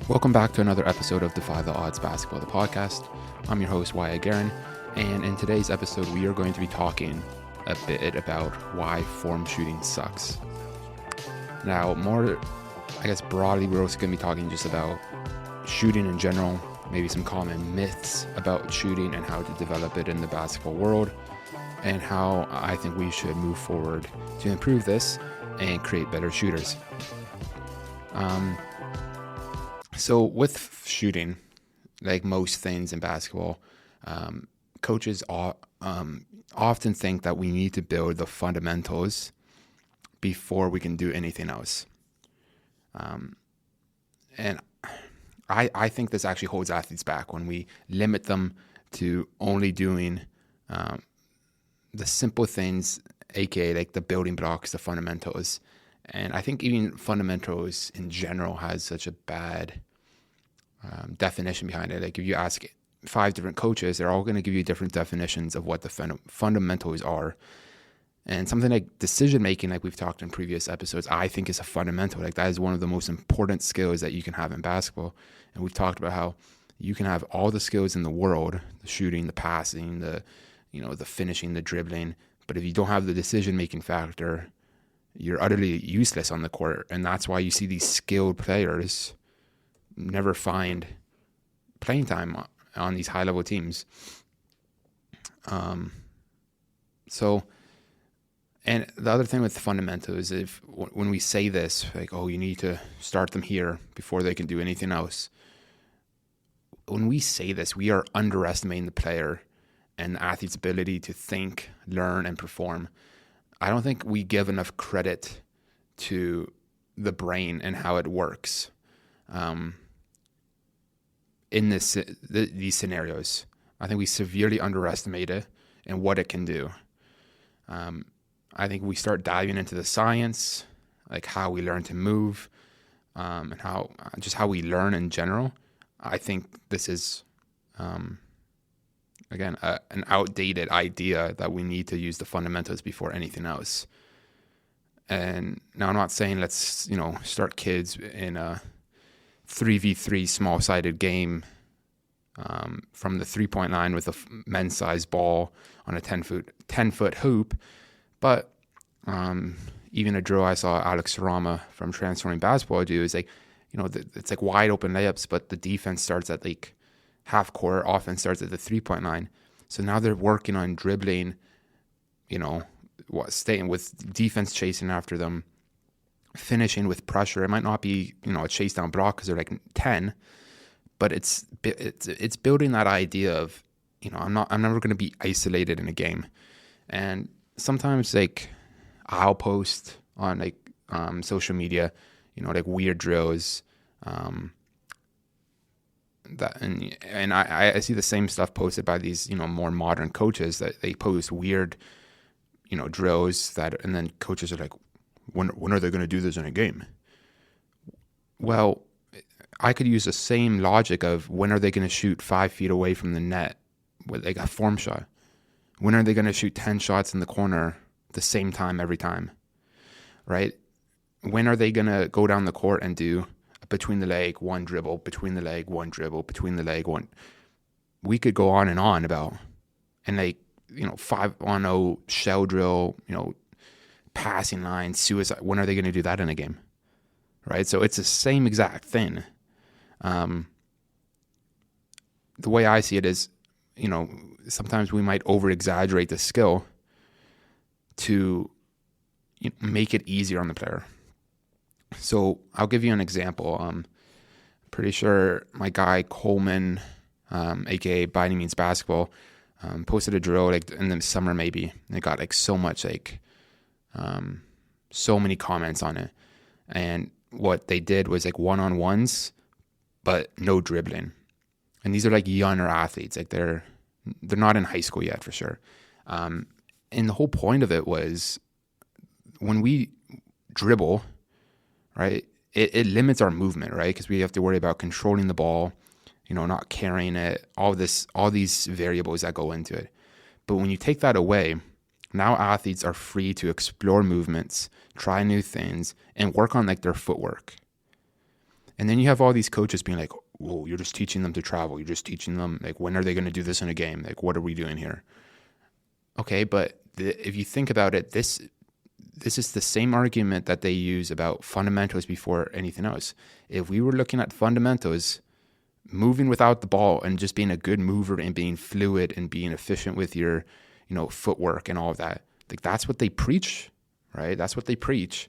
Welcome back to another episode of Defy the Odds Basketball, the podcast. I'm your host, Wyatt Guerin, and in today's episode, we are going to be talking a bit about why form shooting sucks. Now, broadly, we're also going to be talking just about shooting in general, maybe some common myths about shooting and how to develop it in the basketball world, and how I think we should move forward to improve this and create better shooters. So with shooting, like most things in basketball, coaches often think that we need to build the fundamentals before we can do anything else. And I think this actually holds athletes back when we limit them to only doing the simple things, aka like the building blocks, the fundamentals. And I think even fundamentals in general has such a bad definition behind it. Like if you ask 5 different coaches, they're all going to give you different definitions of what the fundamentals are. And something like decision making, like we've talked in previous episodes, I think is a fundamental. Like that is one of the most important skills that you can have in basketball. And we've talked about how you can have all the skills in the world, the shooting, the passing, the finishing, the dribbling. But if you don't have the decision making factor, you're utterly useless on the court. And that's why you see these skilled players never find playing time on these high level teams. And the other thing with fundamentals is when we say this, like, oh, you need to start them here before they can do anything else. When we say this, we are underestimating the player and the athlete's ability to think, learn, and perform. I don't think we give enough credit to the brain and how it works in these scenarios. I think we severely underestimate it and what it can do. I think we start diving into the science, like how we learn to move, and how we learn in general. I think this is, again, an outdated idea that we need to use the fundamentals before anything else. And now I'm not saying let's, start kids in a 3v3 small-sided game from the 3-point line with a men's-sized ball on a 10-foot hoop. But even a drill I saw Alex Sarama from Transforming Basketball do is like, it's like wide open layups, but the defense starts at like half court, offense starts at the 3-point line. So now they're working on dribbling, staying with defense chasing after them, finishing with pressure. It might not be, a chase down block because they're like 10, but it's building that idea of, I'm never going to be isolated in a game. And sometimes like I'll post on like social media, like weird drills, I see the same stuff posted by these, more modern coaches that they post weird, drills and then coaches are like, when are they going to do this in a game? Well, I could use the same logic of when are they going to shoot 5 feet away from the net with like a form shot? When are they going to shoot 10 shots in the corner the same time every time, right? When are they going to go down the court and do between the leg, one dribble, between the leg, one dribble, between the leg, one? We could go on and on about, and like, 5-on-0 shell drill, passing line, suicide. When are they going to do that in a game, right? So it's the same exact thing. The way I see it is, sometimes we might over-exaggerate the skill to make it easier on the player. So I'll give you an example. Pretty sure my guy Coleman, aka By Any Means Basketball, posted a drill like in the summer maybe. And it got like so much so many comments on it. And what they did was like one-on-ones, but no dribbling. And these are like younger athletes, like they're not in high school yet for sure. And the whole point of it was when we dribble, right, it limits our movement, right? Because we have to worry about controlling the ball, not carrying it, all these variables that go into it. But when you take that away, now athletes are free to explore movements, try new things, and work on like their footwork. And then you have all these coaches being like, whoa, you're just teaching them to travel. You're just teaching them, like, when are they going to do this in a game? Like, what are we doing here? Okay, but if you think about it, this is the same argument that they use about fundamentals before anything else. If we were looking at fundamentals, moving without the ball and just being a good mover and being fluid and being efficient with your, footwork and all of that, like, that's what they preach, right? That's what they preach.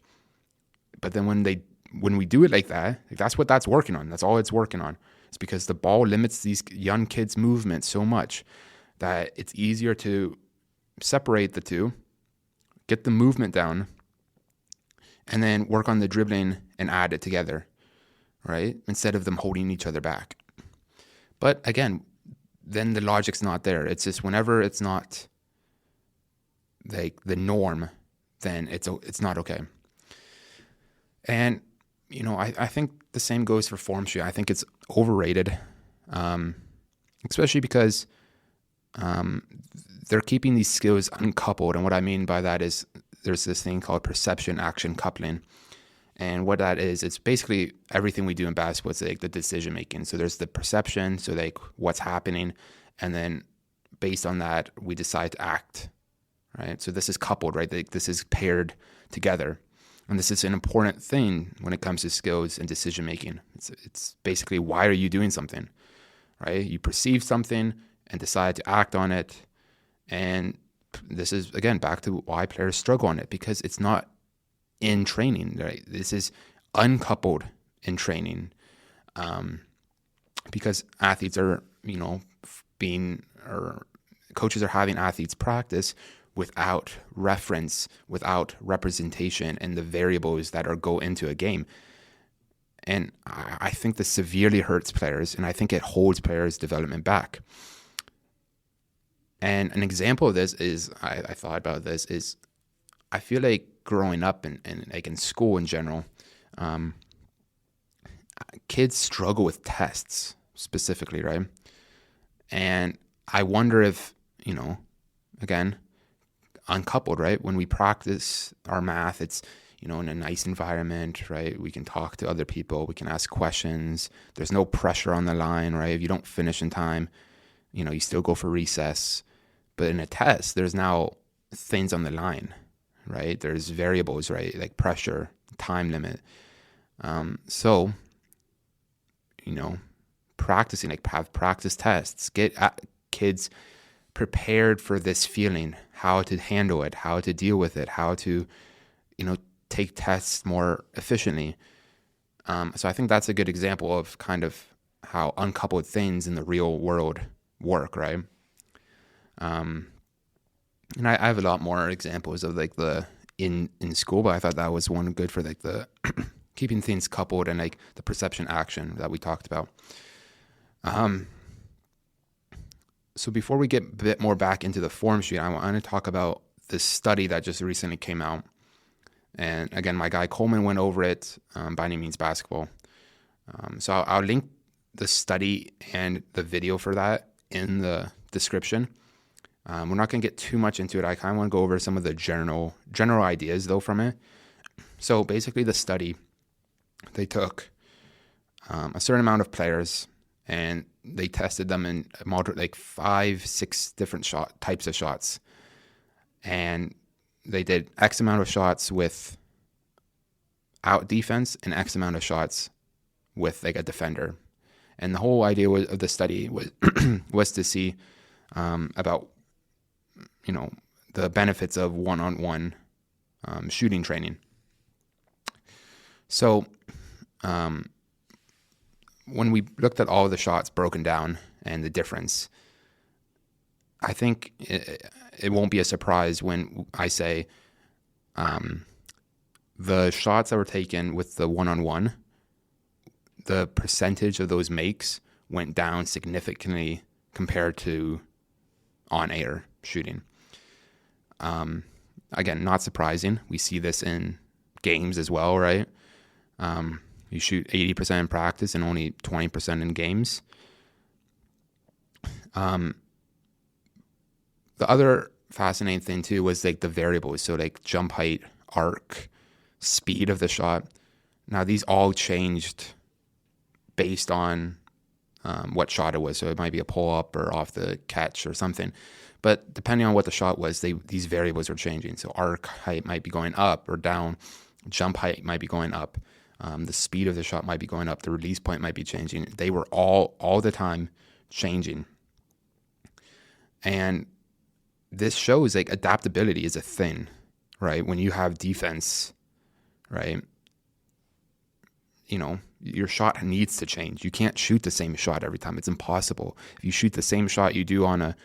But then when we do it like that, like, that's working on. That's all it's working on. It's because the ball limits these young kids' movement so much that it's easier to separate the two, get the movement down, and then work on the dribbling and add it together, right? Instead of them holding each other back. But again, then the logic's not there. It's just whenever it's not like the norm, then it's not okay. And, I think the same goes for form shooting. I think it's overrated, especially because they're keeping these skills uncoupled. And what I mean by that is there's this thing called perception action coupling. And what that is, it's basically everything we do in basketball. It's like the decision making. So there's the perception, so like what's happening. And then based on that, we decide to act, right? So this is coupled, right? Like, this is paired together. And this is an important thing when it comes to skills and decision making. It's basically, why are you doing something, right? You perceive something and decide to act on it. And this is, again, back to why players struggle on it, because it's not in training, right? This is uncoupled in training, because athletes are, coaches are having athletes practice without reference, without representation, and the variables that go into a game. And I think this severely hurts players, and I think it holds players' development back. And an example of this is, I thought about this, is I feel like growing up and like in school in general, kids struggle with tests specifically, right? And I wonder if, again, uncoupled, right? When we practice our math, it's, in a nice environment, right? We can talk to other people. We can ask questions. There's no pressure on the line, right? If you don't finish in time, you still go for recess. But in a test, there's now things on the line, right? There's variables, right? Like pressure, time limit. So, practicing, like have practice tests, get kids prepared for this feeling, how to handle it, how to deal with it, how to, take tests more efficiently. So I think that's a good example of kind of how uncoupled things in the real world work, right? And I have a lot more examples of like the in school, but I thought that was one good for like the keeping things coupled and like the perception action that we talked about. So before we get a bit more back into the form sheet, I want to talk about this study that just recently came out. And again, my guy Coleman went over it by Any Means Basketball. So I'll link the study and the video for that in the description. We're not going to get too much into it. I kind of want to go over some of the general ideas, though, from it. So basically, the study, they took a certain amount of players and they tested them in like 5-6 different types of shots. And they did X amount of shots with out defense and X amount of shots with like a defender. And the whole idea of the study was to see about, the benefits of one-on-one shooting training. So when we looked at all of the shots broken down and the difference, I think it won't be a surprise when I say the shots that were taken with the one-on-one, the percentage of those makes went down significantly compared to on-air shooting. Again, not surprising. We see this in games as well, right? You shoot 80% in practice and only 20% in games. The other fascinating thing too was like the variables. So like jump height, arc, speed of the shot. Now these all changed based on what shot it was. So it might be a pull-up or off the catch or something. But depending on what the shot was, these variables are changing. So arc height might be going up or down. Jump height might be going up. The speed of the shot might be going up. The release point might be changing. They were all the time changing. And this shows like adaptability is a thing, right? When you have defense, right? You know, your shot needs to change. You can't shoot the same shot every time. It's impossible. If you shoot the same shot you do on a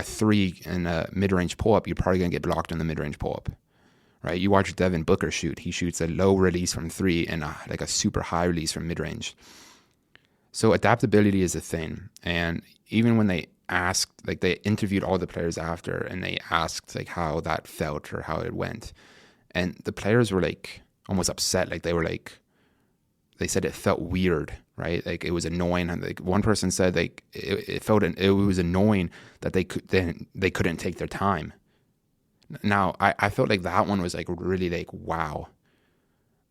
3 in a mid-range pull-up, you're probably going to get blocked on the mid-range pull-up, right? You watch Devin Booker shoot. He shoots a low release from 3 and like a super high release from mid-range. So adaptability is a thing. And even when they asked, like they interviewed all the players after and they asked like how that felt or how it went. And the players were like almost upset. Like they said it felt weird, right? Like it was annoying. Like one person said like it was annoying that they couldn't take their time. Now I felt like that one was like really like, wow.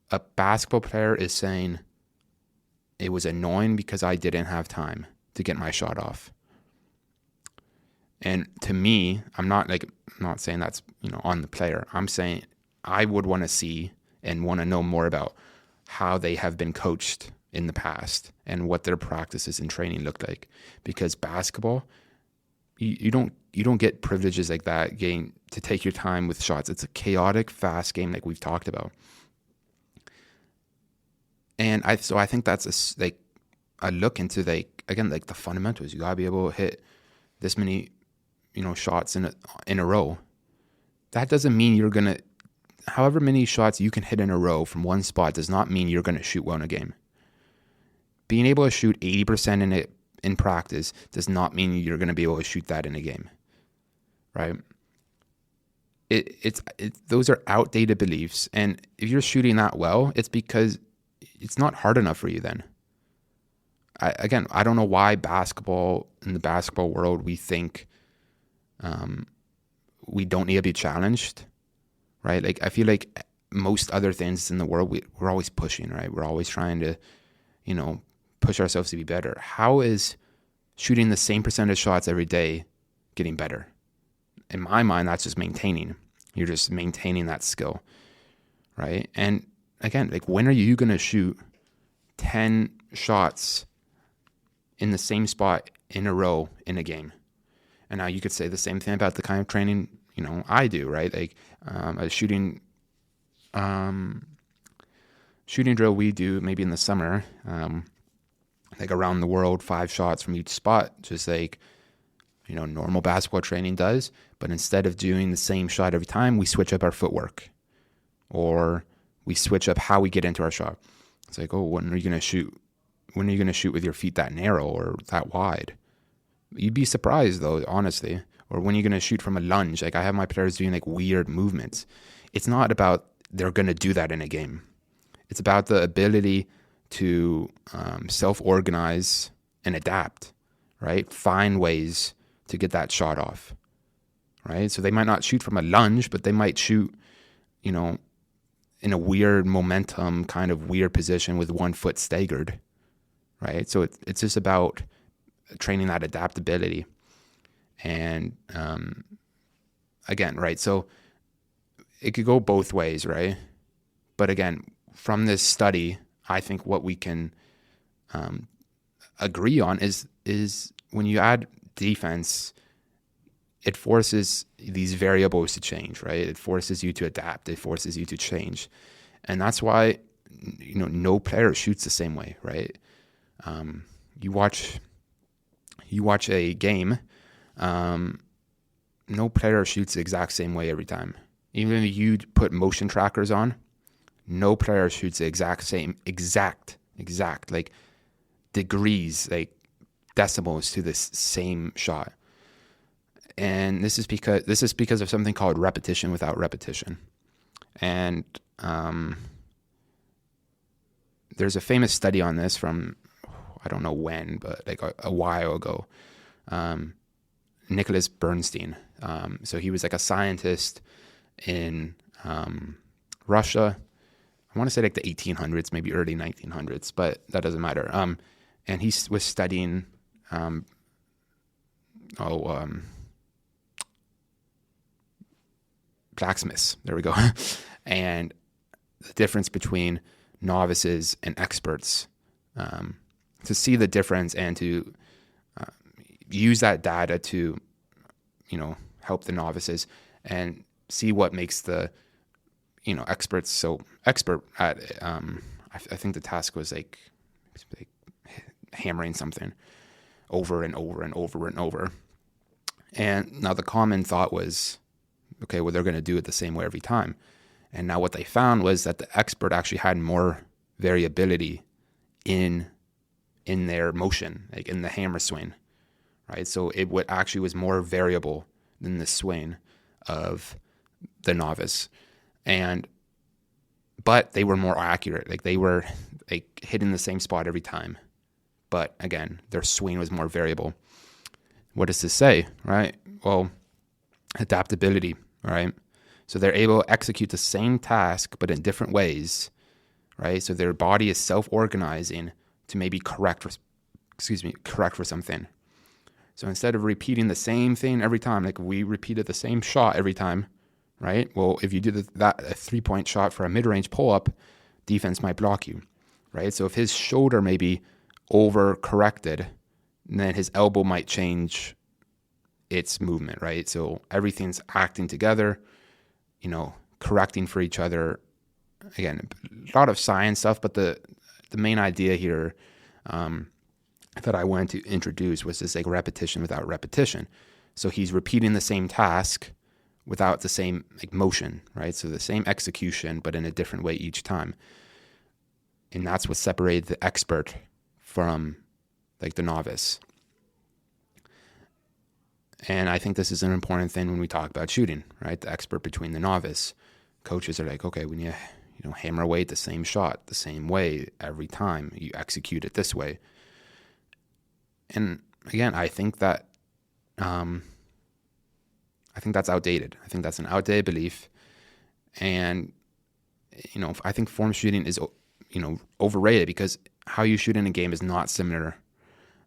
A basketball player is saying it was annoying because I didn't have time to get my shot off. And to me, I'm not saying that's, on the player. I'm saying I would want to see and want to know more about how they have been coached in the past and what their practices and training looked like. Because basketball, you don't get privileges like that getting to take your time with shots. It's a chaotic, fast game like we've talked about. And I think that's a look into the fundamentals. You gotta be able to hit this many shots in a row. That doesn't mean you're gonna, however many shots you can hit in a row from one spot does not mean you're gonna shoot well in a game. Being able to shoot 80% in practice does not mean you're gonna be able to shoot that in a game, right? Those are outdated beliefs, and if you're shooting that well, it's because it's not hard enough for you then. I don't know why in the basketball world, we think we don't need to be challenged, right? Like I feel like most other things in the world, we're always pushing, right? We're always trying to, push ourselves to be better. How is shooting the same percentage shots every day getting better? In my mind, that's just maintaining. You're just maintaining that skill, right? And again, like when are you going to shoot 10 shots in the same spot in a row in a game? And now you could say the same thing about the kind of training, I do, right? Like a shooting drill we do maybe in the summer, like around the world, 5 shots from each spot, just like, normal basketball training does. But instead of doing the same shot every time, we switch up our footwork or we switch up how we get into our shot. It's like, oh, when are you going to shoot? When are you going to shoot with your feet that narrow or that wide? You'd be surprised though, honestly. Or when you're going to shoot from a lunge. Like I have my players doing like weird movements. It's not about they're going to do that in a game. It's about the ability to self-organize and adapt, right? Find ways to get that shot off, right? So they might not shoot from a lunge, but they might shoot, in a weird momentum, kind of weird position with one foot staggered, right? So it's just about training that adaptability. And again, right? So it could go both ways, right? But again, from this study, I think what we can agree on is when you add defense, it forces these variables to change, right? It forces you to adapt. It forces you to change. And that's why, no player shoots the same way, right? You watch a game, no player shoots the exact same way every time. Even if you put motion trackers on, no player shoots the exact, like degrees, like decimals to this same shot. And this is because of something called repetition without repetition. And there's a famous study on this from, I don't know when, but like a while ago. Nicholas Bernstein. So he was like a scientist in Russia. I want to say like the 1800s, maybe early 1900s, but that doesn't matter. And he was studying, blacksmiths. There we go. And the difference between novices and experts, to see the difference and to use that data to, help the novices and see what makes the, experts so expert at, I think the task was like hammering something over and over and over and over. And now the common thought was, okay, well, they're going to do it the same way every time. And now what they found was that the expert actually had more variability in their motion, like in the hammer swing, right? So it was more variable than the swing of the novice. But they were more accurate. Like they were like hitting the same spot every time. But again, their swing was more variable. What does this say, right? Well, adaptability, right? So they're able to execute the same task, but in different ways, right? So their body is self-organizing to maybe correct for something. So instead of repeating the same thing every time, like we repeated the same shot every time, right? Well, if you do a 3-point shot for a mid-range pull-up, defense might block you, right? So if his shoulder may be over-corrected, then his elbow might change its movement, right? So everything's acting together, correcting for each other. Again, a lot of science stuff, but the main idea here that I wanted to introduce was this like repetition without repetition. So he's repeating the same task without the same like motion, right? So the same execution, but in a different way each time. And that's what separated the expert from like the novice. And I think this is an important thing when we talk about shooting, right? The expert between the novice. Coaches are like, okay, we need to, hammer away at the same shot, the same way every time. You execute it this way. And again, I think that that's outdated. I think that's an outdated belief. And, I think form shooting is, overrated because how you shoot in a game is not similar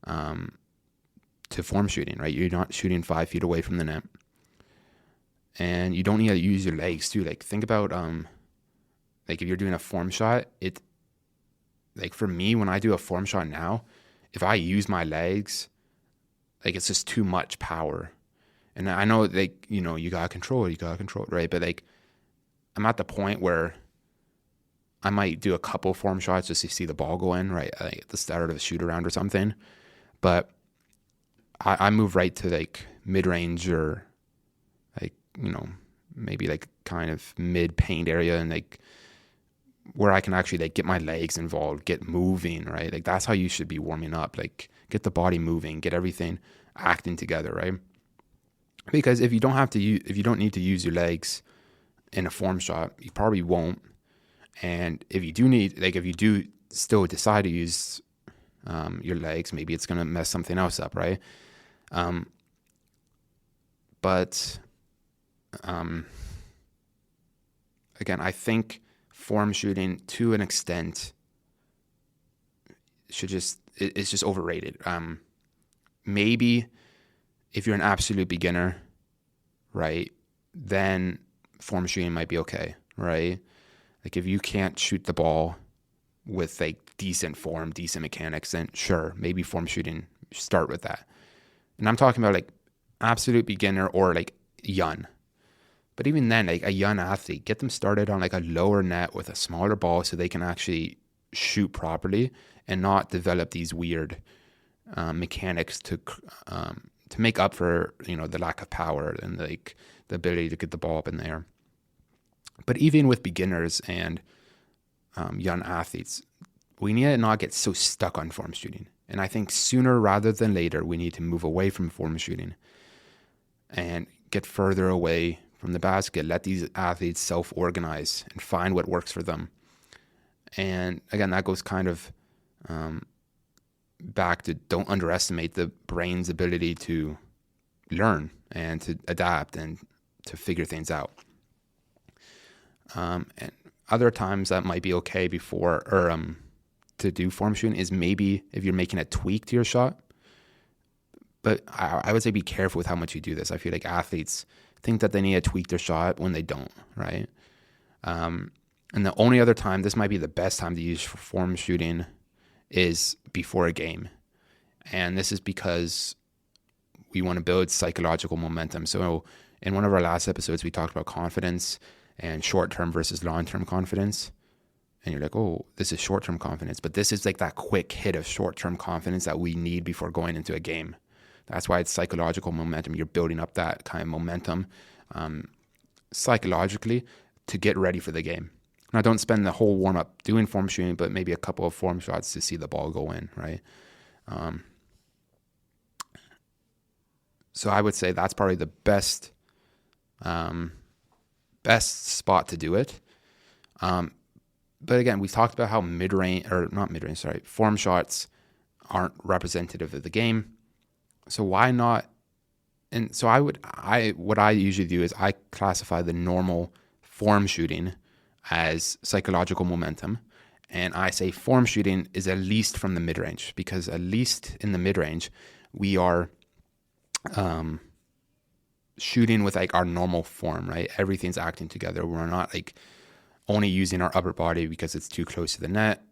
to form shooting, right? You're not shooting 5 feet away from the net. And you don't need to use your legs too. Like think about, like if you're doing a form shot, like for me, when I do a form shot now, if I use my legs, like it's just too much power. And I know like, you gotta control it, right? But like, I'm at the point where I might do a couple form shots just to see the ball go in, right? Like at the start of a shoot around or something. But I move right to like mid-range or like, maybe like kind of mid-paint area and like where I can actually like get my legs involved, get moving, right? Like that's how you should be warming up. Like get the body moving, get everything acting together, right? Because if you don't need to use your legs in a form shot, you probably won't. And if you do still decide to use your legs, maybe it's going to mess something else up, right? But again, I think form shooting to an extent it's just overrated. Maybe if you're an absolute beginner, right, then form shooting might be okay, right? Like if you can't shoot the ball with like decent form, decent mechanics, then sure, maybe form shooting, start with that. And I'm talking about like absolute beginner or like young. But even then, like a young athlete, get them started on like a lower net with a smaller ball so they can actually shoot properly and not develop these weird mechanics to make up for, the lack of power and like the ability to get the ball up in the air. But even with beginners and young athletes, we need to not get so stuck on form shooting. And I think sooner rather than later, we need to move away from form shooting and get further away from the basket. Let these athletes self-organize and find what works for them. And again, that goes kind of back to don't underestimate the brain's ability to learn and to adapt and to figure things out. And other times that might be okay before or to do form shooting is maybe if you're making a tweak to your shot. But I would say be careful with how much you do this. I feel like athletes think that they need to tweak their shot when they don't, right? And the only other time, this might be the best time to use for form shooting, is before a game. And this is because we want to build psychological momentum. So in one of our last episodes, we talked about confidence and short-term versus long-term confidence. And you're like, oh, this is short-term confidence. But this is like that quick hit of short-term confidence that we need before going into a game. That's why it's psychological momentum. You're building up that kind of momentum psychologically to get ready for the game. Now, don't spend the whole warm-up doing form shooting, but maybe a couple of form shots to see the ball go in, right? So I would say that's probably the best spot to do it. But again, we talked about how form shots aren't representative of the game. So why not? And so what I usually do is I classify the normal form shooting as psychological momentum. And I say form shooting is at least from the mid-range, because at least in the mid-range, we are shooting with like our normal form, right? Everything's acting together. We're not like only using our upper body because it's too close to the net.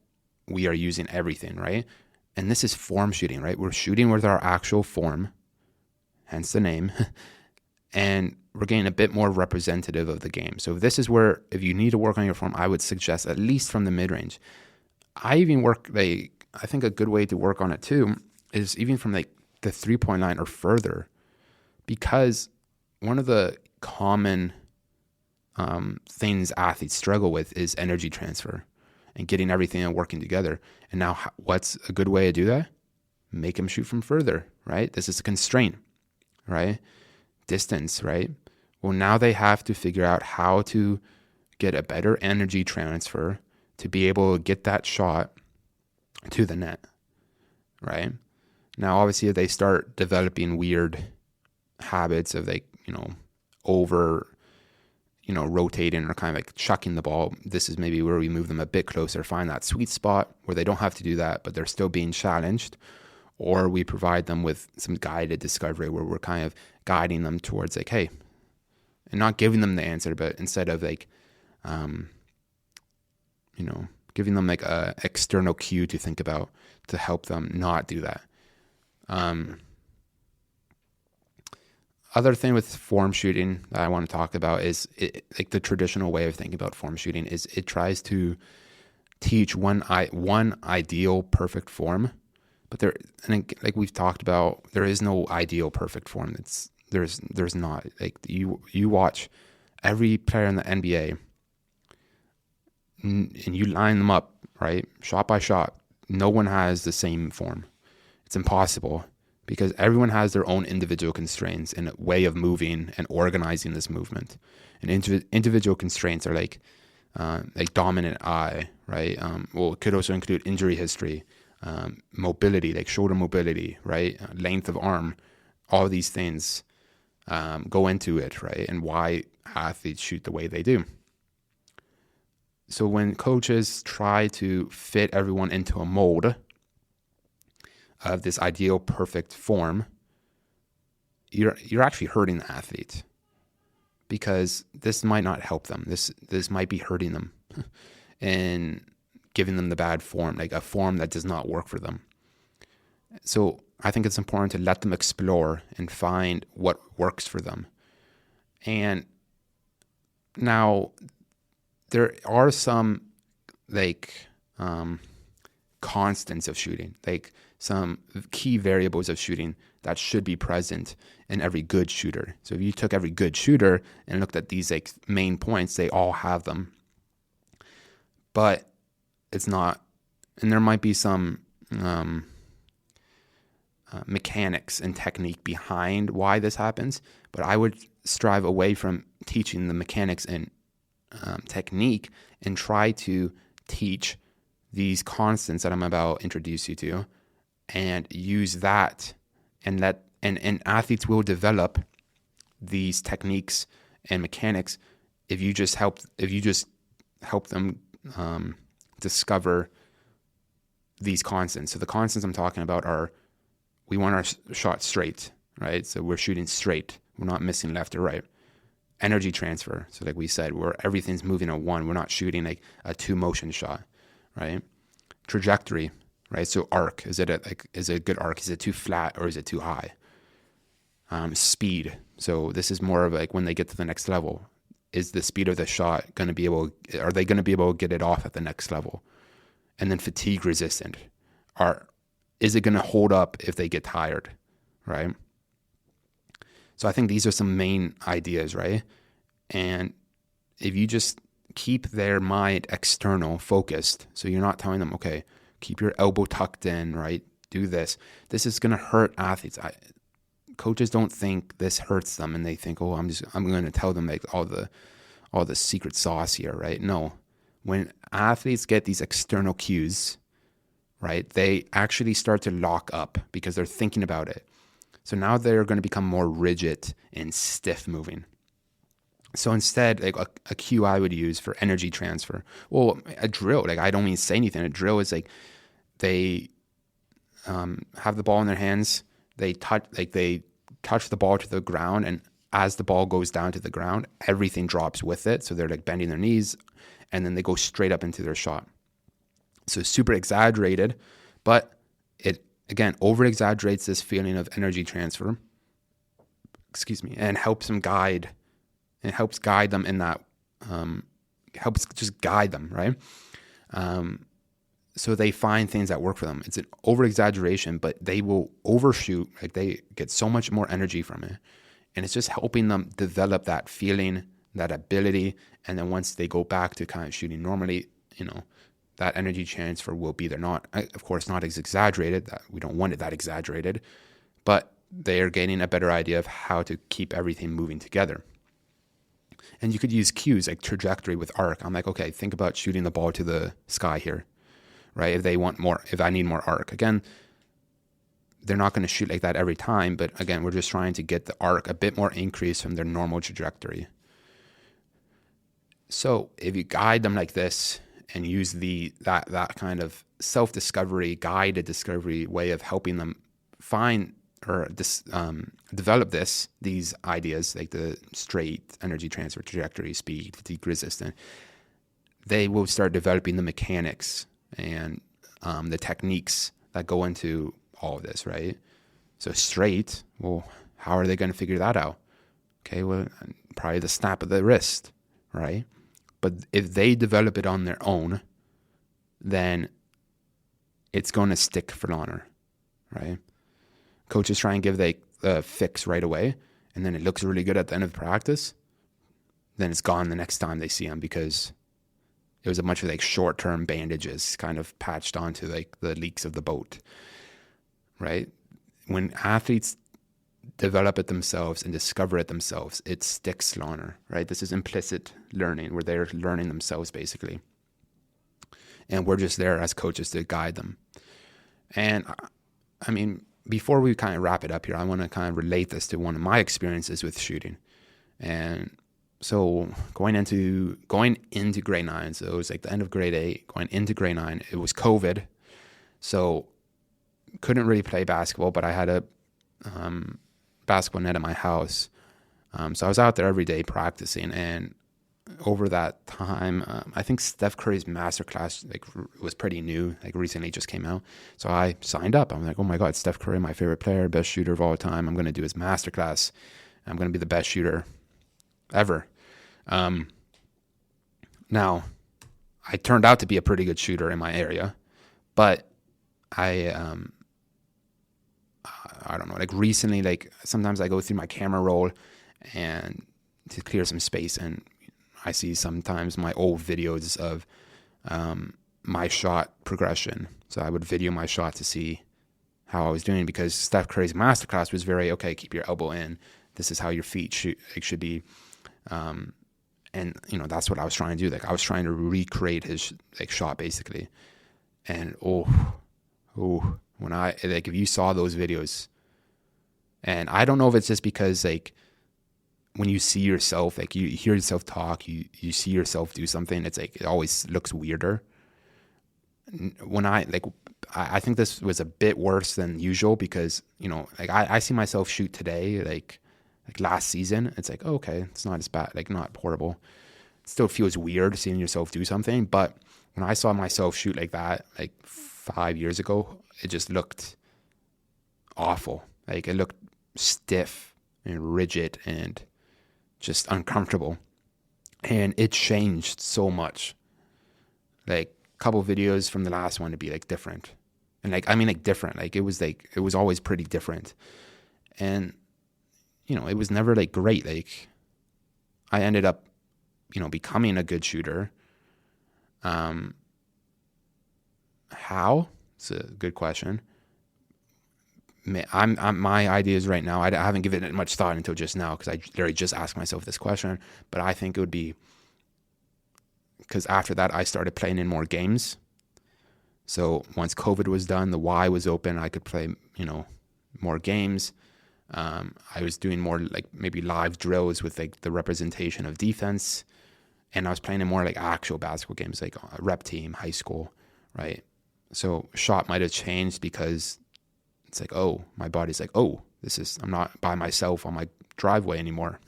We are using everything, right? And this is form shooting, right? We're shooting with our actual form, hence the name, and we're getting a bit more representative of the game. So this is where, if you need to work on your form, I would suggest at least from the mid-range. I even I think a good way to work on it too is even from like the 3-point line or further, because one of the common things athletes struggle with is energy transfer and getting everything and working together. And now what's a good way to do that? Make them shoot from further, right? This is a constraint, right? Distance, right? Well, now they have to figure out how to get a better energy transfer to be able to get that shot to the net, right? Now, obviously, if they start developing weird habits of rotating or kind of like chucking the ball, this is maybe where we move them a bit closer, find that sweet spot where they don't have to do that, but they're still being challenged. Or we provide them with some guided discovery where we're kind of guiding them towards like, hey, and not giving them the answer, but instead of like, giving them like a external cue to think about to help them not do that. Other thing with form shooting that I want to talk about is like the traditional way of thinking about form shooting is it tries to teach one ideal perfect form, but like we've talked about, there is no ideal perfect form. There's not. Like you watch every player in the NBA and you line them up, right, shot by shot. No one has the same form. It's impossible, because everyone has their own individual constraints and a way of moving and organizing this movement. And individual constraints are like dominant eye, right? It could also include injury history, mobility, like shoulder mobility, right? Length of arm. All these things go into it, right? And why athletes shoot the way they do. So when coaches try to fit everyone into a mold of this ideal perfect form, you're actually hurting the athlete, because this might not help them. This might be hurting them and giving them the bad form, like a form that does not work for them. So I think it's important to let them explore and find what works for them. And now there are some constants of shooting, like some key variables of shooting that should be present in every good shooter. So if you took every good shooter and looked at these like main points, they all have them. But it's not, and there might be some mechanics and technique behind why this happens, but I would strive away from teaching the mechanics and technique and try to teach these constants that I'm about to introduce you to, and use that, and athletes will develop these techniques and mechanics if you just help them discover these constants. So the constants I'm talking about are, we want our shot straight, right? So we're shooting straight. We're not missing left or right. Energy transfer. So like we said, where everything's moving at one. We're not shooting like a 2-motion shot, right? Trajectory, right? So arc. Is it a good arc? Is it too flat or is it too high? Speed. So this is more of like when they get to the next level. Is the speed of the shot are they going to be able to get it off at the next level? And then fatigue resistant. Is it going to hold up if they get tired, right? So I think these are some main ideas, right? And if you just keep their mind external focused, so you're not telling them, okay, keep your elbow tucked in, right? Do this. This is going to hurt athletes. Coaches don't think this hurts them, and they think, oh, I'm going to tell them like all the secret sauce here, right? No. When athletes get these external cues, right, they actually start to lock up because they're thinking about it. So now they're going to become more rigid and stiff moving. So instead, like a cue I would use for energy transfer, well, a drill, like I don't even say anything. A drill is like they have the ball in their hands, they touch the ball to the ground, and as the ball goes down to the ground, everything drops with it. So they're like bending their knees, and then they go straight up into their shot. So super exaggerated, but it, again, over-exaggerates this feeling of energy transfer, and helps them guide. It helps guide them in that, helps just guide them, right? So they find things that work for them. It's an over-exaggeration, but they will overshoot. Like they get so much more energy from it. And it's just helping them develop that feeling, that ability. And then once they go back to kind of shooting normally, that energy transfer will be there. Not, of course, not as exaggerated. That we don't want it that exaggerated, but they are getting a better idea of how to keep everything moving together. And you could use cues like trajectory with arc. I'm like, okay, think about shooting the ball to the sky here, right? If I need more arc. Again, they're not going to shoot like that every time, but again, we're just trying to get the arc a bit more increase from their normal trajectory. So if you guide them like this and use that kind of self-discovery, guided discovery way of helping them find or develop these ideas, like the straight energy transfer, trajectory, speed, fatigue resistant, they will start developing the mechanics and the techniques that go into all of this, right? So straight, well, how are they going to figure that out? Okay, well, probably the snap of the wrist, right? But if they develop it on their own, then it's going to stick for longer, right? Coaches try and give the fix right away, and then it looks really good at the end of practice. Then it's gone the next time they see them because it was a bunch of like short-term bandages kind of patched onto like the leaks of the boat, right? When athletes develop it themselves and discover it themselves, it sticks longer, right? This is implicit learning where they're learning themselves basically. And we're just there as coaches to guide them. And I mean, before we kind of wrap it up here, I want to kind of relate this to one of my experiences with shooting. And so going into grade 9, so it was like the end of grade 8, going into grade 9, it was COVID. So couldn't really play basketball, but I had a basketball net at my house. So I was out there every day practicing, and over that time, I think Steph Curry's masterclass was pretty new, like recently just came out. So I signed up. I'm like, oh my God, Steph Curry, my favorite player, best shooter of all time. I'm going to do his masterclass. I'm going to be the best shooter ever. Now, I turned out to be a pretty good shooter in my area, but I don't know, like recently, like sometimes I go through my camera roll and to clear some space, and I see sometimes my old videos of my shot progression. So I would video my shot to see how I was doing, because Steph Curry's masterclass was very, okay, keep your elbow in. This is how your feet should be. And, that's what I was trying to do. Like I was trying to recreate his shot basically. And, when if you saw those videos, and I don't know if it's just because when you see yourself, like you hear yourself talk, you see yourself do something, it's like it always looks weirder. When I think this was a bit worse than usual because, like I see myself shoot today, like last season, it's like, oh, okay, it's not as bad, like not horrible. It still feels weird seeing yourself do something. But when I saw myself shoot like that, like 5 years ago, it just looked awful. Like it looked stiff and rigid and just uncomfortable. And it changed so much. Like a couple videos from the last one to be like different. And like different. Like it was always pretty different. And it was never like great. Like I ended up, becoming a good shooter. How? It's a good question. I'm my ideas right now. I haven't given it much thought until just now because I literally just asked myself this question. But I think it would be because after that I started playing in more games. So once COVID was done, the Y was open. I could play, more games. I was doing more like maybe live drills with like the representation of defense, and I was playing in more like actual basketball games, like a rep team, high school, right? So shot might have changed because it's like, oh, my body's like, oh, I'm not by myself on my driveway anymore,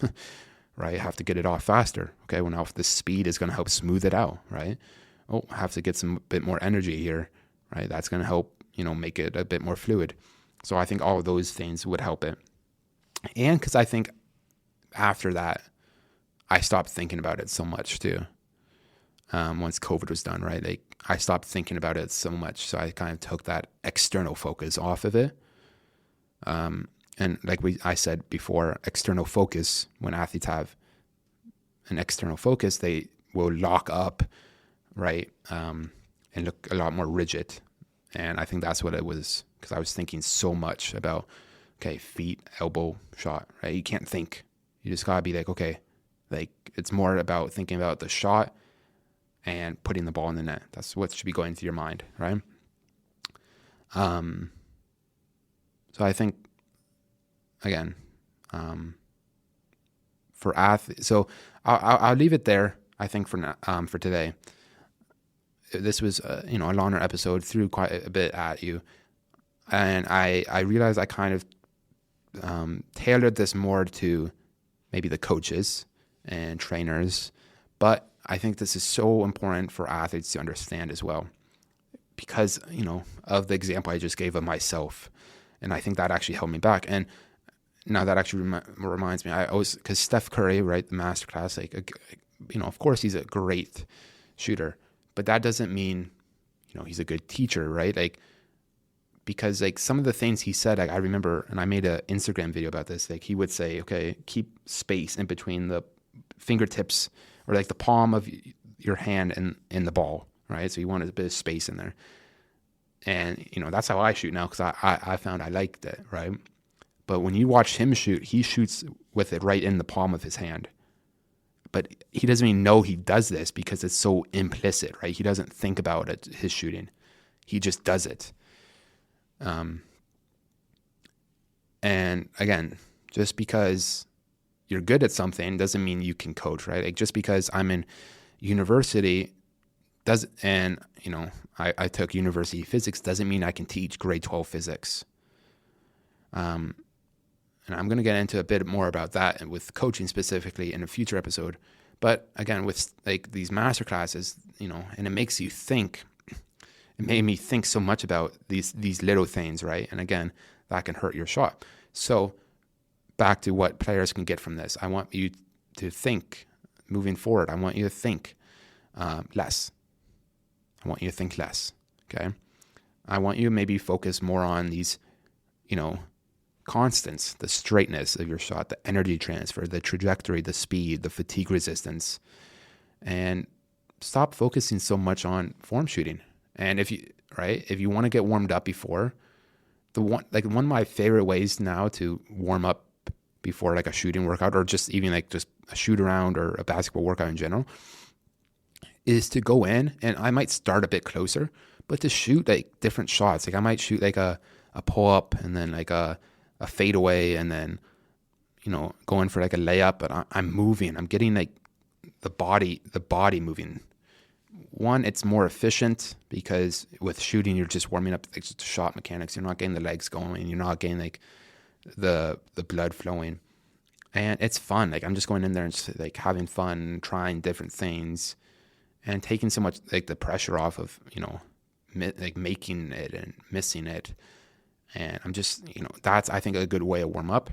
right? I have to get it off faster. Okay, well now the speed is going to help smooth it out, right? Oh, I have to get some bit more energy here, right? That's going to help, make it a bit more fluid. So I think all of those things would help it. And because I think after that, I stopped thinking about it so much too. Once COVID was done, right? Like I stopped thinking about it so much. So I kind of took that external focus off of it. And like I said before, external focus, when athletes have an external focus, they will lock up, right? And look a lot more rigid. And I think that's what it was, because I was thinking so much about, okay, feet, elbow, shot, right? You can't think. You just gotta be like, okay, like it's more about thinking about the shot and putting the ball in the net. That's what should be going through your mind, right? So I think, again, for athletes, so I'll leave it there. I think for today. This was a longer episode, threw quite a bit at you, and I realized I kind of tailored this more to maybe the coaches and trainers, but I think this is so important for athletes to understand as well, because of the example I just gave of myself, and I think that actually held me back. And now that actually reminds me, because Steph Curry, right, the masterclass, like of course he's a great shooter. But that doesn't mean, he's a good teacher, right? Like, because like some of the things he said, I remember, and I made an Instagram video about this. Like he would say, okay, keep space in between the fingertips or like the palm of your hand and in the ball, right? So you want a bit of space in there. And, that's how I shoot now, because I found I liked it, right? But when you watch him shoot, he shoots with it right in the palm of his hand. But he doesn't even know he does this because it's so implicit, right? He doesn't think about it, his shooting. He just does it. And again, just because you're good at something doesn't mean you can coach, right? Like just because I'm in university I took university physics doesn't mean I can teach grade 12 physics. And I'm going to get into a bit more about that and with coaching specifically in a future episode. But again, with like these master classes, and it makes you think. It made me think so much about these little things, right? And again, that can hurt your shot. So back to what players can get from this. I want you to think moving forward. I want you to think less. I want you to think less, okay? I want you to maybe focus more on these, constants, the straightness of your shot, the energy transfer, the trajectory, the speed, the fatigue resistance, and stop focusing so much on form shooting. And if you want to get warmed up before, one of my favorite ways now to warm up before like a shooting workout, or just even like just a shoot around or a basketball workout in general, is to go in, and I might start a bit closer, but to shoot like different shots. Like I might shoot like a pull up and then like a fadeaway, and then going for like a layup, but I'm moving. I'm getting like the body moving. One, it's more efficient because with shooting, you're just warming up like just shot mechanics. You're not getting the legs going. You're not getting like the blood flowing. And it's fun. Like I'm just going in there and just like having fun, trying different things and taking so much like the pressure off of, like making it and missing it. And I'm just, that's, I think, a good way to warm up.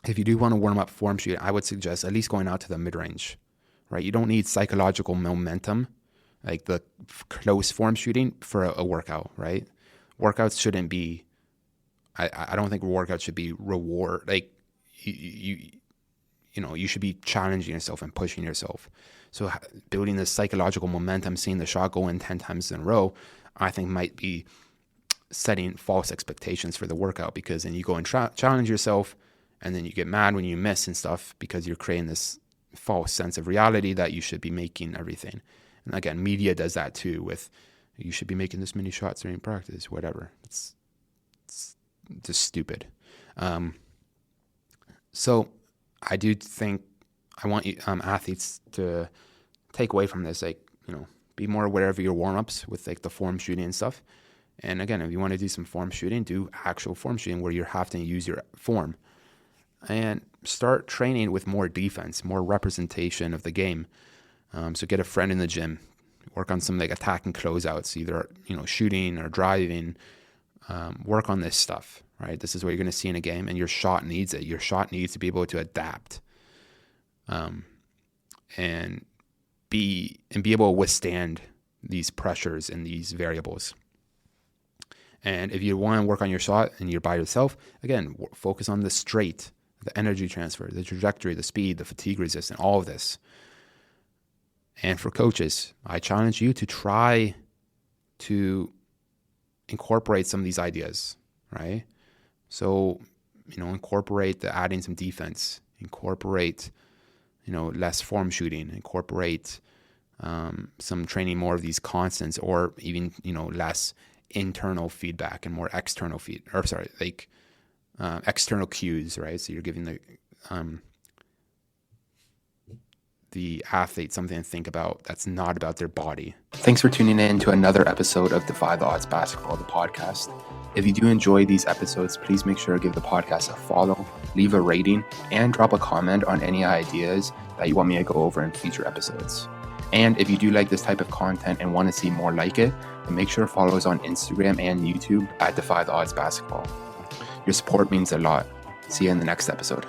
If you do want to warm up form shooting, I would suggest at least going out to the mid-range, right? You don't need psychological momentum, like the close form shooting for a workout, right? Workouts shouldn't be, I don't think workouts should be reward. Like you should be challenging yourself and pushing yourself. So building this psychological momentum, seeing the shot go in 10 times in a row, I think might be setting false expectations for the workout, because then you go and challenge yourself and then you get mad when you miss and stuff because you're creating this false sense of reality that you should be making everything. And again, media does that too with you should be making this many shots during practice, whatever. It's just stupid. So I do think I want athletes to take away from this, like, be more aware of your warm-ups with like the form shooting and stuff. And again, if you want to do some form shooting, do actual form shooting where you have to use your form, and start training with more defense, more representation of the game. So get a friend in the gym, work on some like attacking closeouts, either, shooting or driving, work on this stuff, right? This is what you're going to see in a game, and your shot needs it. Your shot needs to be able to adapt, and be able to withstand these pressures and these variables. And if you want to work on your shot and you're by yourself, again, focus on the straight, the energy transfer, the trajectory, the speed, the fatigue resistance, all of this. And for coaches, I challenge you to try to incorporate some of these ideas, right? So, incorporate the adding some defense, incorporate, less form shooting, incorporate some training more of these constants, or even, less internal feedback and more external external cues, right? So you're giving the athlete something to think about that's not about their body. Thanks for tuning in to another episode of Defy the Odds Basketball, the podcast. If you do enjoy these episodes, please make sure to give the podcast a follow, leave a rating, and drop a comment on any ideas that you want me to go over in future episodes. And if you do like this type of content and want to see more like it, then make sure to follow us on Instagram and YouTube at Defy the Odds Basketball. Your support means a lot. See you in the next episode.